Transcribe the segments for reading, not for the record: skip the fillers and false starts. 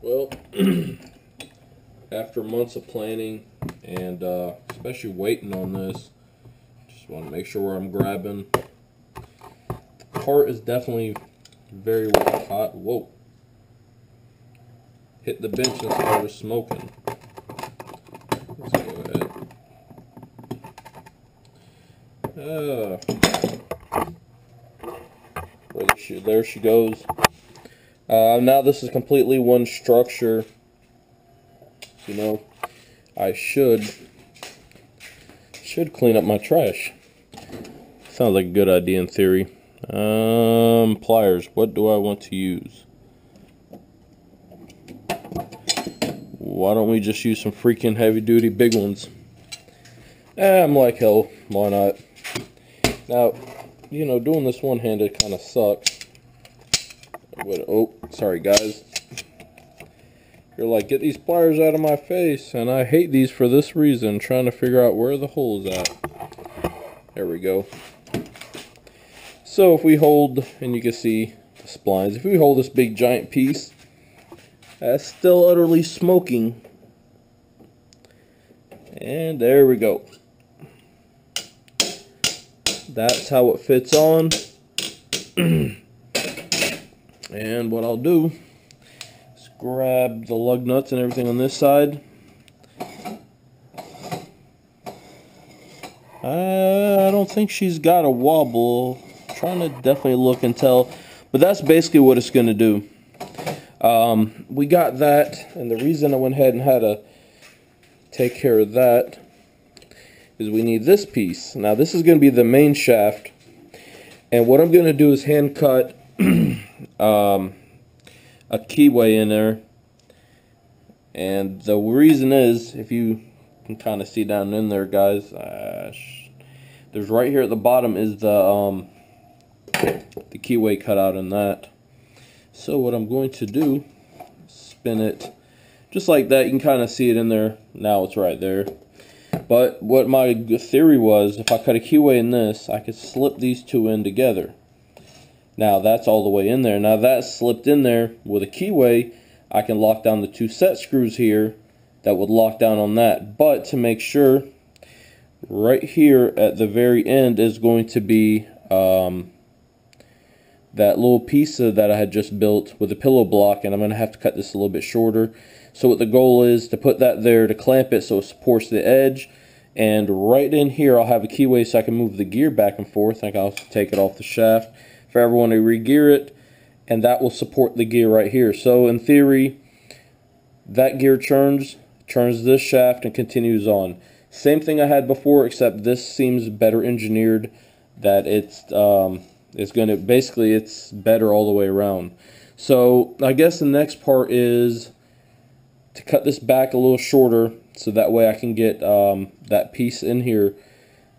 Well, after months of planning and especially waiting on this, just want to make sure where I'm grabbing. The part is definitely very hot. Whoa. Hit the bench and started smoking. Let's go ahead. There she goes. Now this is completely one structure. You know, I should clean up my trash. Sounds like a good idea in theory. Pliers. What do I want to use? Why don't we just use some freaking heavy-duty big ones? I'm like, hell, why not? Now, you know, doing this one-handed kind of sucks. Oh, sorry guys. You're like, get these pliers out of my face, and I hate these for this reason, trying to figure out where the hole is at. There we go. So if we hold, and you can see the splines, if we hold this big giant piece, that's still utterly smoking. And there we go. That's how it fits on. And what I'll do is grab the lug nuts and everything on this side. I don't think she's got a wobble. I'm trying to definitely look and tell, but that's basically what it's going to do. We got that, and the reason I went ahead and had to take care of that is we need this piece. Now this is going to be the main shaft, and what I'm going to do is hand cut a keyway in there, and the reason is, if you can kind of see down in there, guys, there's right here at the bottom is the keyway cut out in that. So what I'm going to do, spin it just like that. You can kind of see it in there. Now it's right there. But what my theory was, if I cut a keyway in this, I could slip these two in together. Now that's all the way in there. Now that's slipped in there with a keyway. I can lock down the two set screws here that would lock down on that. But to make sure, right here at the very end is going to be that little piece that I had just built with a pillow block, and I'm going to have to cut this a little bit shorter. So what the goal is to put that there to clamp it so it supports the edge, and right in here I'll have a keyway so I can move the gear back and forth. I can also take it off the shaft if I ever want to re-gear it, and that will support the gear right here. So in theory, that gear turns this shaft and continues on. Same thing I had before, except this seems better engineered, that it's better all the way around. So I guess the next part is to cut this back a little shorter, so that way I can get that piece in here,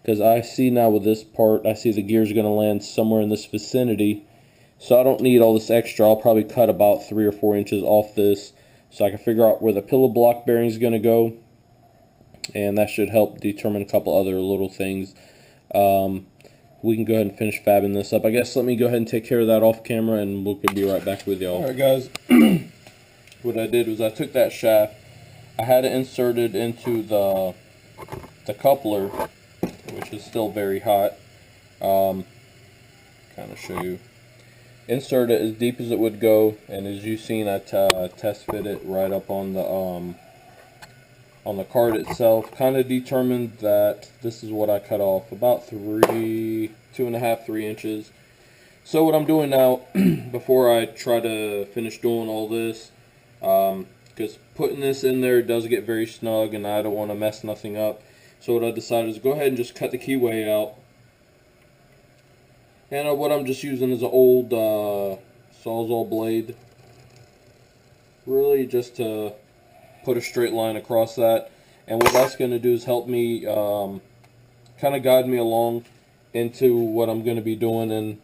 because I see now with this part, I see the gear's going to land somewhere in this vicinity, so I don't need all this extra. I'll probably cut about 3 or 4 inches off this so I can figure out where the pillow block bearing is going to go, and that should help determine a couple other little things. We can go ahead and finish fabbing this up. I guess let me go ahead and take care of that off camera, and we'll be right back with y'all. Alright guys, what I did was I took that shaft, I had it inserted into the coupler, which is still very hot. Kind of show you. Insert it as deep as it would go, and as you've seen, I test fit it right up on the card itself. Kind of determined that this is what I cut off, about 2.5, 3 inches. So what I'm doing now, before I try to finish doing all this, because putting this in there does get very snug, and I don't want to mess nothing up. So what I decided is go ahead and just cut the keyway out, And what I'm just using is an old Sawzall blade, really just to put a straight line across that. And what that's going to do is help me kind of guide me along into what I'm going to be doing. And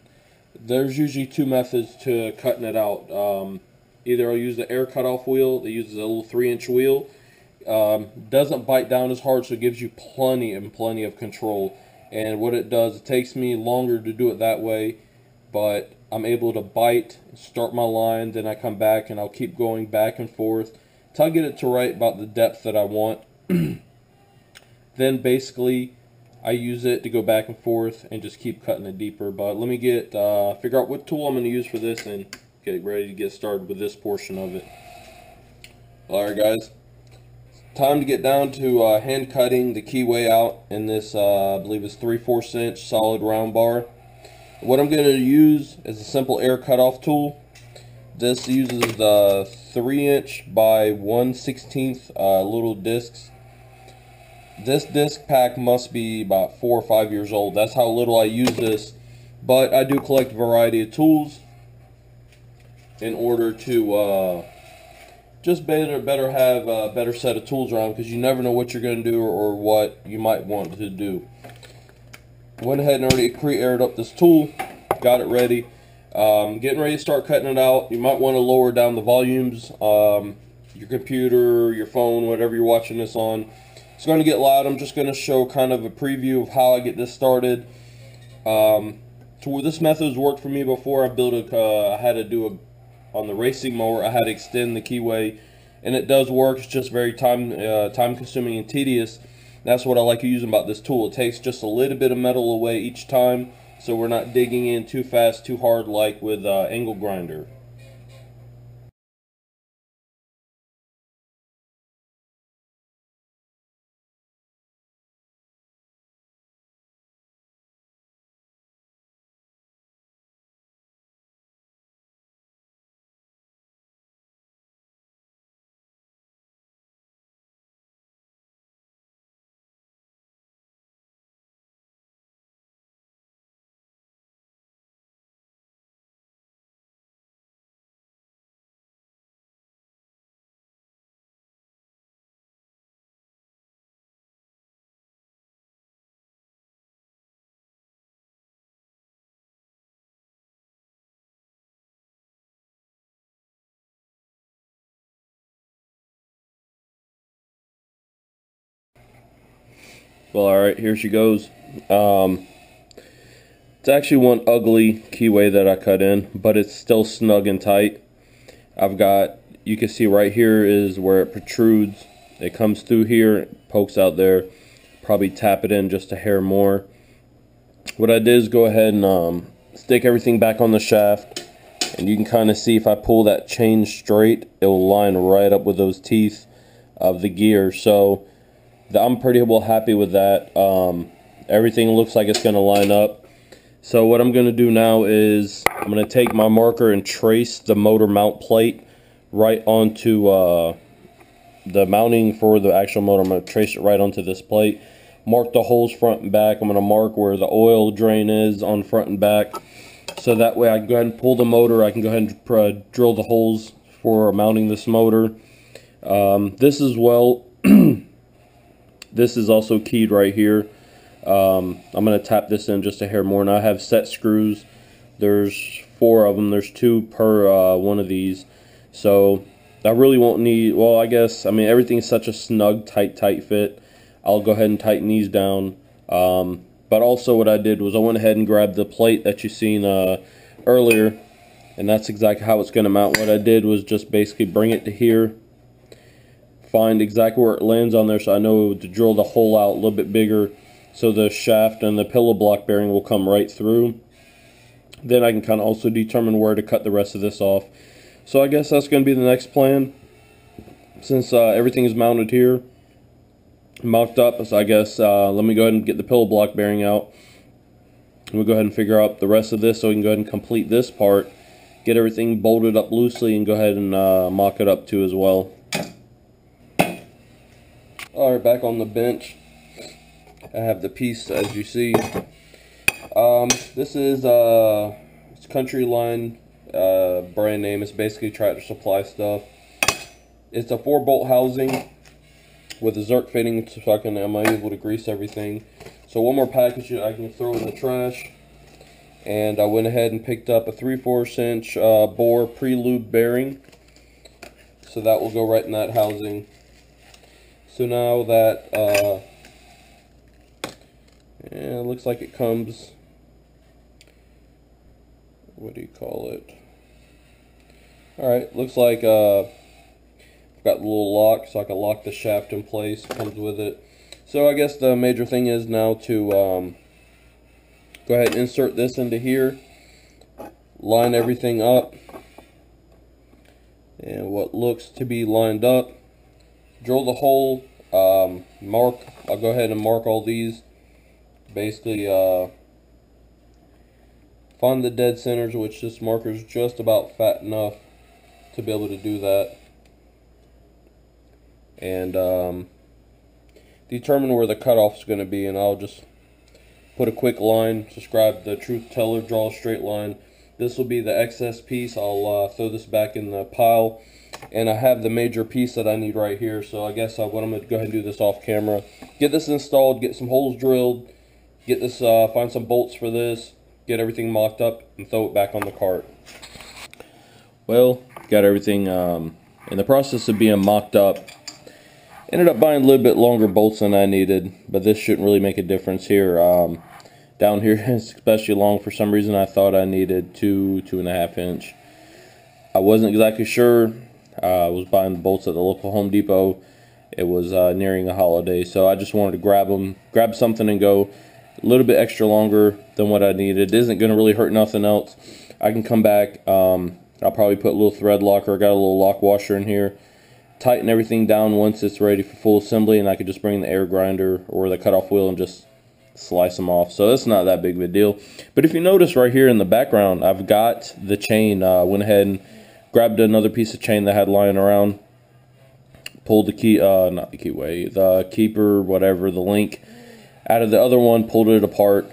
there's usually two methods to cutting it out. Either I'll use the air cutoff wheel that uses a little 3-inch wheel. Doesn't bite down as hard, so it gives you plenty of control. And what it does, it takes me longer to do it that way, but I'm able to bite, start my line, then I come back and I'll keep going back and forth till I get it to right about the depth that I want. Then basically I use it to go back and forth and just keep cutting it deeper. But let me get figure out what tool I'm going to use for this and get ready to get started with this portion of it. Alright guys, time to get down to hand cutting the keyway out in this I believe it's 3/4 inch solid round bar. What I'm going to use is a simple air cutoff tool. This uses the 3-inch by 1/16 little discs. This disc pack must be about 4 or 5 years old. That's how little I use this. But I do collect a variety of tools in order to just better have a better set of tools around, because you never know what you're going to do or what you might want to do. Went ahead and already pre-aired up this tool, got it ready. Getting ready to start cutting it out. You might want to lower down the volumes. Your computer, your phone, whatever you're watching this on. It's going to get loud. I'm just going to show kind of a preview of how I get this started. This method has worked for me before. I had to do on the racing mower, I had to extend the keyway, and it does work. It's just very time consuming and tedious. That's what I like using about this tool. It takes just a little bit of metal away each time, so we're not digging in too fast, too hard like with angle grinder. Well, alright, here she goes. It's actually one ugly keyway that I cut in, but it's still snug and tight. You can see right here is where it protrudes. It comes through here, pokes out there. Probably tap it in just a hair more. What I did is go ahead and stick everything back on the shaft, and you can kind of see if I pull that chain straight, it will line right up with those teeth of the gear. So I'm pretty well happy with that. Everything looks like it's going to line up. So what I'm going to do now is I'm going to take my marker and trace the motor mount plate right onto the mounting for the actual motor. I'm going to trace it right onto this plate. Mark the holes front and back. I'm going to mark where the oil drain is on front and back. So that way I can go ahead and pull the motor. I can go ahead and drill the holes for mounting this motor. This as well. This is also keyed right here. I'm going to tap this in just a hair more. And I have set screws. There's 4 of them. There's 2 per one of these. So I really won't need, well, I mean, everything's such a snug, tight fit. I'll go ahead and tighten these down. But also what I did was I went ahead and grabbed the plate that you seen earlier. And that's exactly how it's going to mount. What I did was just basically bring it to here. Find exactly where it lands on there, so I know to drill the hole out a little bit bigger, so the shaft and the pillow block bearing will come right through. Then I can kind of also determine where to cut the rest of this off. So I guess that's going to be the next plan. Since everything is mounted here, mocked up, so I guess let me go ahead and get the pillow block bearing out. We'll go ahead and figure out the rest of this so we can go ahead and complete this part, get everything bolted up loosely, and go ahead and mock it up too as well. Alright, back on the bench. I have the piece, as you see. This is it's Country Line brand name. It's basically Tractor Supply stuff. It's a 4-bolt housing with a Zerk fitting, so I'm able to grease everything. So one more package I can throw in the trash. And I went ahead and picked up a 3/4 inch bore pre-lube bearing. So that will go right in that housing. So now that yeah, it looks like it comes, what do you call it? Alright, looks like I've got the little lock, so I can lock the shaft in place. Comes with it. So I guess the major thing is now to go ahead and insert this into here, line everything up, and what looks to be lined up, drill the hole, mark, I'll go ahead and mark all these, basically find the dead centers, which this marker is just about fat enough to be able to do that, and determine where the cutoff is going to be, and I'll just put a quick line, subscribe the truth teller, draw a straight line. This will be the excess piece. I'll throw this back in the pile, and I have the major piece that I need right here. So I guess what I'm going to go ahead and do this off camera. Get this installed, get some holes drilled, get this, find some bolts for this, get everything mocked up, and throw it back on the cart. Well, got everything in the process of being mocked up. Ended up buying a little bit longer bolts than I needed, but this shouldn't really make a difference here. Down here it's especially long. For some reason I thought I needed 2.5 inch. I wasn't exactly sure. I was buying the bolts at the local Home Depot. It was nearing a holiday, so I just wanted to grab something and go a little bit extra longer than what I needed. It isn't going to really hurt nothing else. I can come back. I'll probably put a little thread locker. I got a little lock washer in here. Tighten everything down once it's ready for full assembly, and I could just bring the air grinder or the cutoff wheel and just slice them off. So it's not that big of a deal. But if you notice right here in the background, I've got the chain. Went ahead and grabbed another piece of chain that I had lying around, pulled the key, not the keyway, the keeper, whatever, the link out of the other one, pulled it apart.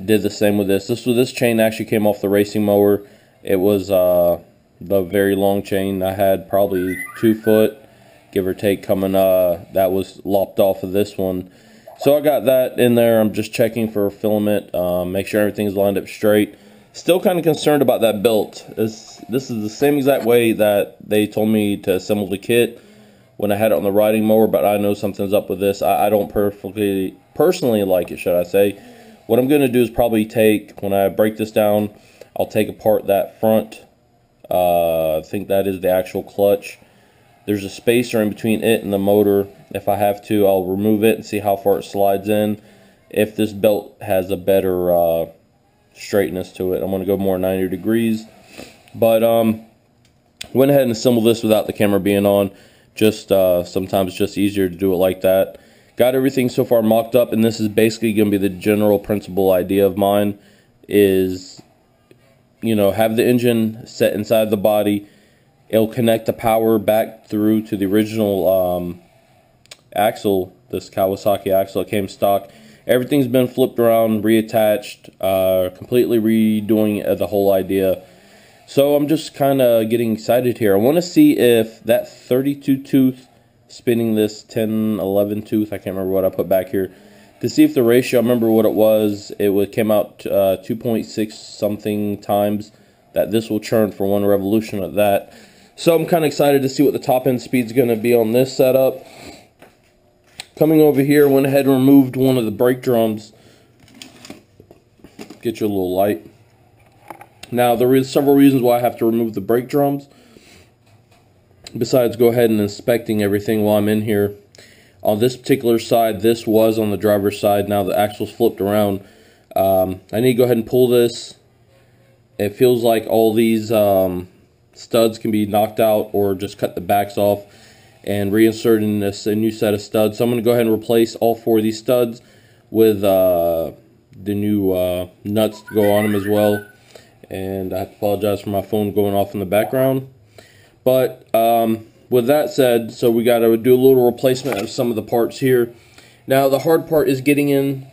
Did the same with this. This chain actually came off the racing mower. It was the very long chain. I had probably 2 foot, give or take, coming. That was lopped off of this one. So I got that in there. I'm just checking for filament, make sure everything's lined up straight. Still kind of concerned about that belt. This is the same exact way that they told me to assemble the kit when I had it on the riding mower, but I know something's up with this. I don't personally like it, should I say. What I'm going to do is probably take, when I break this down, I'll take apart that front. I think that is the actual clutch. There's a spacer in between it and the motor. If I have to, I'll remove it and see how far it slides in. If this belt has a better straightness to it, I'm going to go more 90 degrees. But went ahead and assembled this without the camera being on. Just sometimes it's just easier to do it like that. Got everything so far mocked up, and this is basically going to be the general principle idea of mine. Is, you know, have the engine set inside the body. It'll connect the power back through to the original axle, this Kawasaki axle that came stock. Everything's been flipped around, reattached, completely redoing the whole idea. So I'm just kind of getting excited here. I want to see if that 32 tooth spinning this 10, 11 tooth, I can't remember what I put back here, to see if the ratio, I remember what it was, came out 2.6 something times that this will churn for 1 revolution of that. So I'm kind of excited to see what the top end speed's going to be on this setup. Coming over here, went ahead and removed one of the brake drums. Get you a little light. Now there is several reasons why I have to remove the brake drums, besides go ahead and inspecting everything while I'm in here. On this particular side, this was on the driver's side. Now the axle's flipped around. I need to go ahead and pull this. It feels like all these studs can be knocked out, or just cut the backs off and reinsert in a new set of studs. So I'm going to go ahead and replace all 4 of these studs with the new nuts to go on them as well. And I have to apologize for my phone going off in the background. But with that said, so we got to do a little replacement of some of the parts here. Now the hard part is getting in,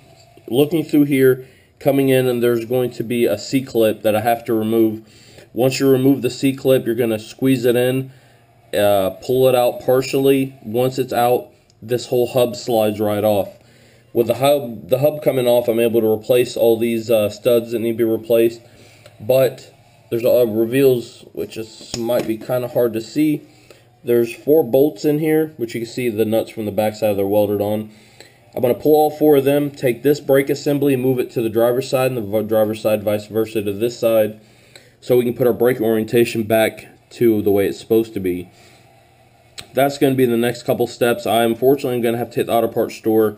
looking through here, coming in, and there's going to be a C-clip that I have to remove. Once you remove the C-clip, you're going to squeeze it in, pull it out partially. Once it's out, this whole hub slides right off. With the hub coming off, I'm able to replace all these studs that need to be replaced. But there's reveals, which might be kind of hard to see. There's 4 bolts in here, which you can see the nuts from the backside, they're welded on. I'm going to pull all 4 of them, take this brake assembly and move it to the driver's side, and the driver's side vice versa to this side, so we can put our brake orientation back to the way it's supposed to be. That's going to be the next couple steps. I unfortunately am going to have to hit the auto parts store.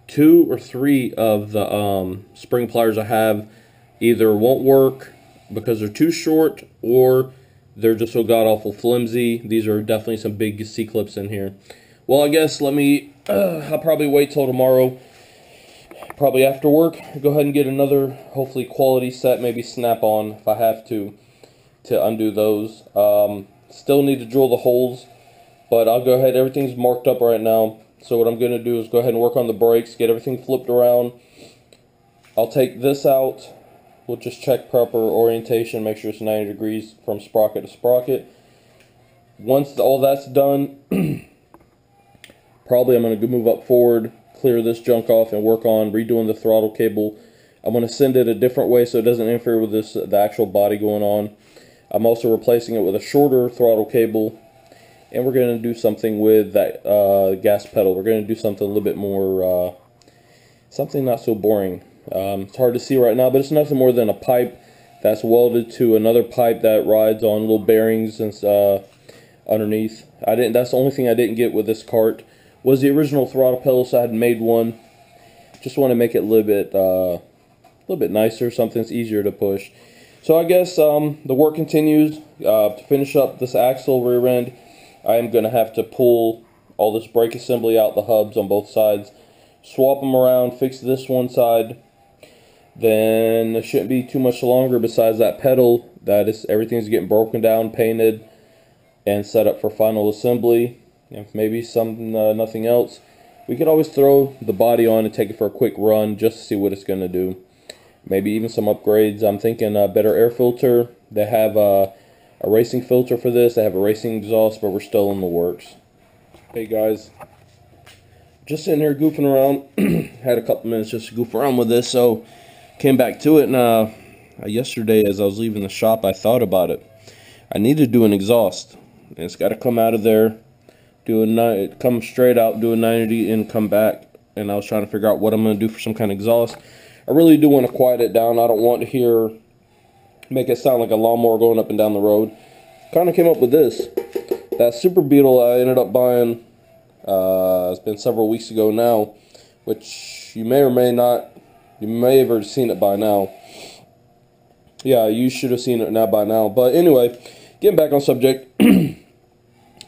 2 or 3 of the spring pliers I have either won't work because they're too short, or they're just so god-awful flimsy. These are definitely some big C-clips in here. Well, I guess I'll probably wait till tomorrow, probably after work. Go ahead and get another, hopefully, quality set, maybe Snap-on if I have to undo those. Still need to drill the holes, but I'll go ahead. Everything's marked up right now. So what I'm going to do is go ahead and work on the brakes, get everything flipped around. I'll take this out. We'll just check proper orientation, make sure it's 90 degrees from sprocket to sprocket. Once all that's done, probably I'm going to move up forward, clear this junk off, and work on redoing the throttle cable. I'm going to send it a different way so it doesn't interfere with the actual body going on. I'm also replacing it with a shorter throttle cable. And we're going to do something with that gas pedal. We're going to do something a little bit more, something not so boring. It's hard to see right now, but it's nothing more than a pipe that's welded to another pipe that rides on little bearings and underneath. That's the only thing I didn't get with this cart was the original throttle pedal, so I had made one. Just want to make it a little bit nicer, something that's easier to push. So I guess the work continues. To finish up this axle rear end, I am going to have to pull all this brake assembly out, the hubs on both sides, swap them around, fix this one side. Then it shouldn't be too much longer besides that pedal. Everything's getting broken down, painted, and set up for final assembly. If maybe nothing else, we could always throw the body on and take it for a quick run just to see what it's going to do. Maybe even some upgrades. I'm thinking a better air filter. They have a racing filter for this. They have a racing exhaust, but we're still in the works. Hey guys, just sitting here goofing around. Had a couple minutes just to goof around with this, so came back to it. And yesterday, as I was leaving the shop, I thought about it. I need to do an exhaust. And it's got to come out of there, come straight out, do a 90, and come back. And I was trying to figure out what I'm going to do for some kind of exhaust. I really do want to quiet it down. I don't want to make it sound like a lawnmower going up and down the road. Kind of came up with this. That Super Beetle I ended up buying, it's been several weeks ago now, which you may have already seen it by now. Yeah, you should have seen it by now. But anyway, getting back on subject,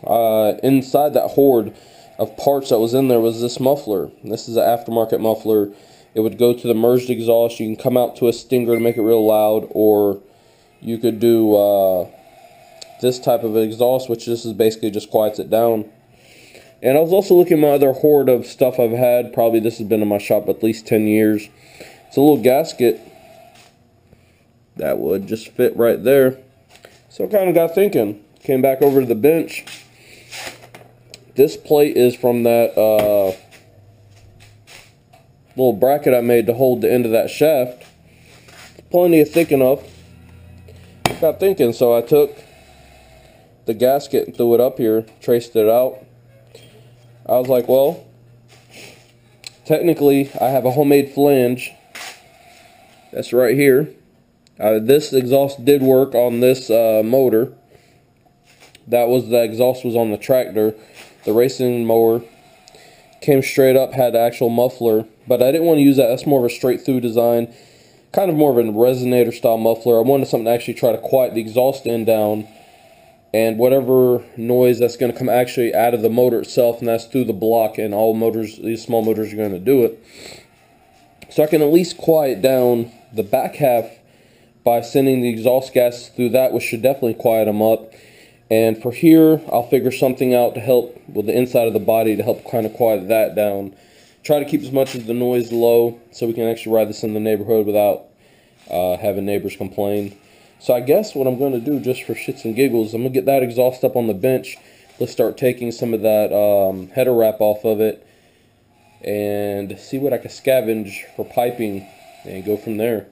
inside that hoard of parts that was in there was this muffler. This is an aftermarket muffler. It would go to the merged exhaust. You can come out to a stinger to make it real loud, or you could do this type of exhaust, which this is basically just quiets it down. And I was also looking at my other hoard of stuff I've had. Probably this has been in my shop at least 10 years. It's a little gasket that would just fit right there. So I kind of got thinking. Came back over to the bench. This plate is from that little bracket I made to hold the end of that shaft. Plenty of thick enough. Got thinking, so I took the gasket and threw it up here, traced it out. I was like, well, technically I have a homemade flange that's right here. This exhaust did work on this motor. The exhaust was on the tractor. The racing mower came straight up, had the actual muffler, but I didn't want to use that. That's more of a straight through design, kind of more of a resonator style muffler. I wanted something to actually try to quiet the exhaust end down, and whatever noise that's going to come actually out of the motor itself, and that's through the block, and all motors, these small motors are going to do it. So I can at least quiet down the back half by sending the exhaust gas through that, which should definitely quiet them up. And for here, I'll figure something out to help with the inside of the body to help kind of quiet that down. try to keep as much of the noise low so we can actually ride this in the neighborhood without having neighbors complain. So I guess what I'm going to do, just for shits and giggles, I'm going to get that exhaust up on the bench. Let's start taking some of that header wrap off of it and see what I can scavenge for piping and go from there.